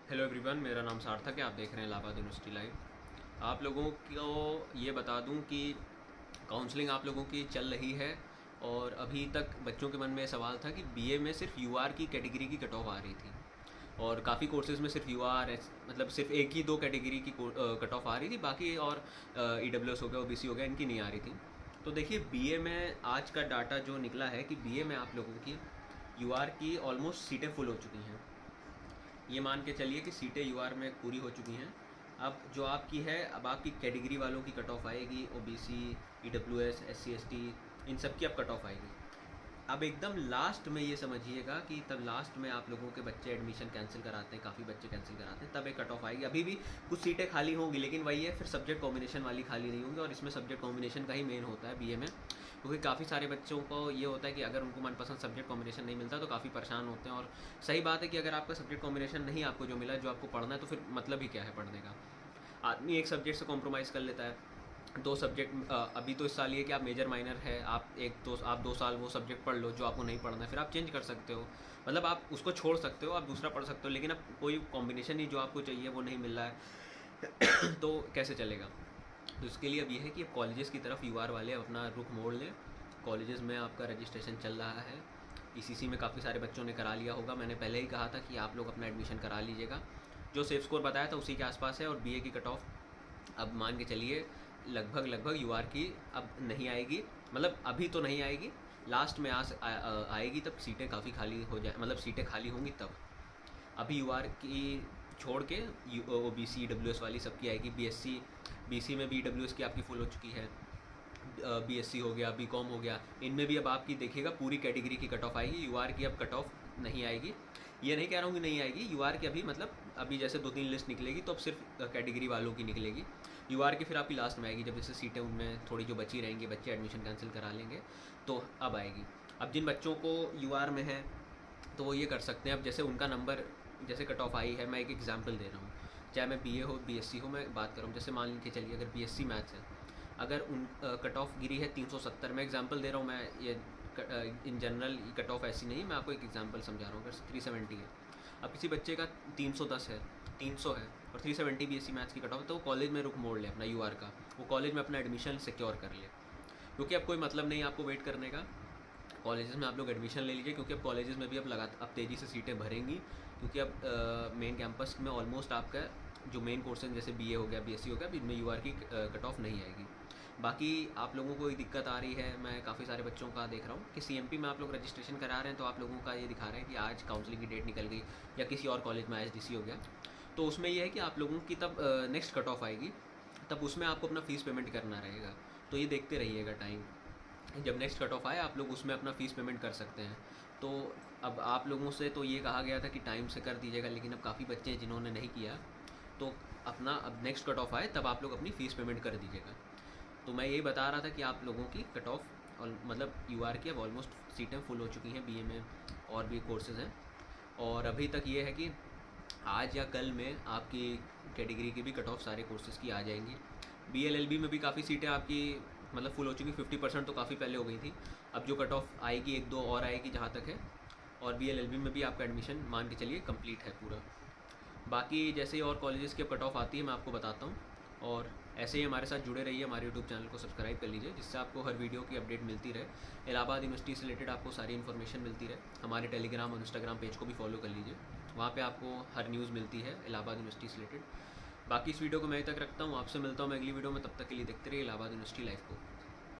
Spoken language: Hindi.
हेलो एवरीवन, मेरा नाम सार्थक है। आप देख रहे हैं इलाहाबाद यूनिवर्सिटी लाइव। आप लोगों को ये बता दूं कि काउंसलिंग आप लोगों की चल रही है और अभी तक बच्चों के मन में सवाल था कि बीए में सिर्फ यूआर की कैटेगरी की कट ऑफ आ रही थी और काफ़ी कोर्सेज़ में सिर्फ यूआर मतलब सिर्फ एक ही दो कैटेगरी की कट ऑफ आ रही थी, बाकी और ईडब्ल्यूएस हो गया, ओबीसी हो गया, इनकी नहीं आ रही थी। तो देखिए, बीए में आज का डाटा जो निकला है कि बीए में आप लोगों की यूआर की ऑलमोस्ट सीटें फुल हो चुकी हैं। ये मान के चलिए कि सीटें यूआर में पूरी हो चुकी हैं। अब जो आपकी है, अब आपकी कैटेगरी वालों की कट ऑफ आएगी, ओबीसी, ईडब्ल्यूएस, एससी एसटी, इन सब की अब कट ऑफ आएगी। अब एकदम लास्ट में ये समझिएगा कि तब लास्ट में आप लोगों के बच्चे एडमिशन कैंसिल कराते हैं, काफ़ी बच्चे कैंसिल कराते हैं, तब एक कट ऑफ आएगी। अभी भी कुछ सीटें खाली होंगी, लेकिन वही है, फिर सब्जेक्ट कॉम्बिनेशन वाली खाली नहीं होंगी, और इसमें सब्जेक्ट कॉम्बिनेशन का ही मेन होता है बीए में, क्योंकि काफ़ी सारे बच्चों को ये होता है कि अगर उनको मनपसंद सब्जेक्ट कॉम्बिनेशन नहीं मिलता तो काफ़ी परेशान होते हैं। और सही बात है कि अगर आपका सब्जेक्ट कॉम्बिनेशन नहीं आपको जो मिला, जो आपको पढ़ना है, तो फिर मतलब ही क्या है पढ़ने का। आदमी एक सब्जेक्ट से कॉम्प्रोमाइज़ कर लेता है। दो सब्जेक्ट अभी तो इस साल ये कि आप मेजर माइनर है, आप 2 साल वो सब्जेक्ट पढ़ लो जो आपको नहीं पढ़ना है, फिर आप चेंज कर सकते हो। मतलब आप उसको छोड़ सकते हो, आप दूसरा पढ़ सकते हो, लेकिन अब कोई कॉम्बिनेशन ही जो आपको चाहिए वो नहीं मिल रहा है तो कैसे चलेगा। तो इसके लिए अब ये है कि अब कॉलेजेस की तरफ यूआर वाले अपना रुख मोड़ लें। कॉलेजेस में आपका रजिस्ट्रेशन चल रहा है, ईसीसी में काफ़ी सारे बच्चों ने करा लिया होगा। मैंने पहले ही कहा था कि आप लोग अपना एडमिशन करा लीजिएगा। जो सेफ स्कोर बताया था उसी के आसपास है, और बीए की कट ऑफ अब मान के चलिए लगभग यूआर की अब नहीं आएगी। मतलब अभी तो नहीं आएगी, लास्ट में आएगी, तब सीटें काफ़ी खाली हो जाए, मतलब सीटें खाली होंगी तब। अभी यूआर की छोड़ के ओबीसी, डब्ल्यूएस वाली सबकी आएगी। बीएससी, बीसी में भी डब्ल्यूएस की आपकी फुल हो चुकी है। बीएससी हो गया, बीकॉम हो गया, इनमें भी अब आपकी देखिएगा पूरी कैटेगरी की कट ऑफ आएगी। यूआर की अब कट ऑफ नहीं आएगी। ये नहीं कह रहा हूँ कि नहीं आएगी, यूआर की अभी मतलब अभी जैसे 2-3 लिस्ट निकलेगी तो अब सिर्फ कैटेगरी वालों की निकलेगी। यूआर की फिर आपकी लास्ट में आएगी, जब जैसे सीटें उनमें थोड़ी जो बची रहेंगी, बच्चे एडमिशन कैंसिल करा लेंगे, तो अब आएगी। अब जिन बच्चों को यूआर में है तो वो ये कर सकते हैं, अब जैसे उनका नंबर जैसे कट ऑफ आई है, मैं एक एग्जांपल दे रहा हूँ, चाहे मैं बीए हो बीएससी हो, मैं बात कर रहा हूँ। जैसे मान के चलिए अगर बीएससी मैथ्स है, अगर उन कट ऑफ गिरी है 370, मैं एग्जांपल दे रहा हूँ, मैं ये इन जनरल कट ऑफ ऐसी नहीं, मैं आपको एक एग्जांपल समझा रहा हूँ। अगर 370 है, अब किसी बच्चे का 310 है, 300 है, और 370 बीएससी मैथ्स की कट ऑफ है, तो वो कॉलेज में रुख मोड़ ले अपना यूआर का, वो कॉलेज में अपना एडमिशन सिक्योर कर ले, क्योंकि अब कोई मतलब नहीं है आपको वेट करने का। कॉलेजेस में आप लोग एडमिशन ले लीजिए, क्योंकि अब कॉलेजेस में भी अब तेज़ी से सीटें भरेंगी, क्योंकि अब मेन कैंपस में ऑलमोस्ट आपका जो मेन कोर्सेज जैसे बीए हो गया, बीएससी हो गया, इनमें यूआर की कट ऑफ नहीं आएगी। बाकी आप लोगों को एक दिक्कत आ रही है, मैं काफ़ी सारे बच्चों का देख रहा हूँ कि सीएमपी में आप लोग रजिस्ट्रेशन करा रहे हैं, तो आप लोगों का ये दिखा रहे हैं कि आज काउंसलिंग की डेट निकल गई, या किसी और कॉलेज में आईएसडीसी हो गया, तो उसमें यह है कि आप लोगों की तब नेक्स्ट कट ऑफ आएगी, तब उसमें आपको अपना फ़ीस पेमेंट करना रहेगा। तो ये देखते रहिएगा टाइम, जब नेक्स्ट कट ऑफ आए आप लोग उसमें अपना फ़ीस पेमेंट कर सकते हैं। तो अब आप लोगों से तो ये कहा गया था कि टाइम से कर दीजिएगा, लेकिन अब काफ़ी बच्चे हैं जिन्होंने नहीं किया, तो अपना अब नेक्स्ट कट ऑफ आए तब आप लोग अपनी फ़ीस पेमेंट कर दीजिएगा। तो मैं यही बता रहा था कि आप लोगों की कट ऑफ और मतलब यूआर की अब ऑलमोस्ट सीटें फुल हो चुकी हैं बीए में, और भी कोर्सेज़ हैं। और अभी तक ये है कि आज या कल में आपकी कैटेगरी की भी कट ऑफ सारे कोर्सेज़ की आ जाएंगी। बीएलएलबी में भी काफ़ी सीटें आपकी मतलब फुल हो चुकी, 50% तो काफ़ी पहले हो गई थी। अब जो कट ऑफ आएगी, एक दो और आएगी जहाँ तक है, और बीएलएलबी में भी आपका एडमिशन मान के चलिए कंप्लीट है पूरा। बाकी जैसे ही और कॉलेजेस की कट ऑफ आती है मैं आपको बताता हूँ। और ऐसे ही हमारे साथ जुड़े रहिए, हमारे यूट्यूब चैनल को सब्सक्राइब कर लीजिए, जिससे आपको हर वीडियो की अपडेट मिलती रहे। इलाहाबाद यूनिवर्सिटी से रिलेटेड आपको सारी इन्फॉर्मेशन मिलती रहे। हमारे टेलीग्राम और इंस्टाग्राम पेज को भी फॉलो कर लीजिए, वहाँ पे आपको हर न्यूज़ मिलती है इलाहाबाद यूनिवर्सिटी से रिलेटेड। बाकी इस वीडियो को मैं यहीं तक रखता हूँ, आपसे मिलता हूँ मैं अगली वीडियो में, तब तक के लिए देखते रहिए इलाहाबाद यूनिवर्सिटी लाइव को।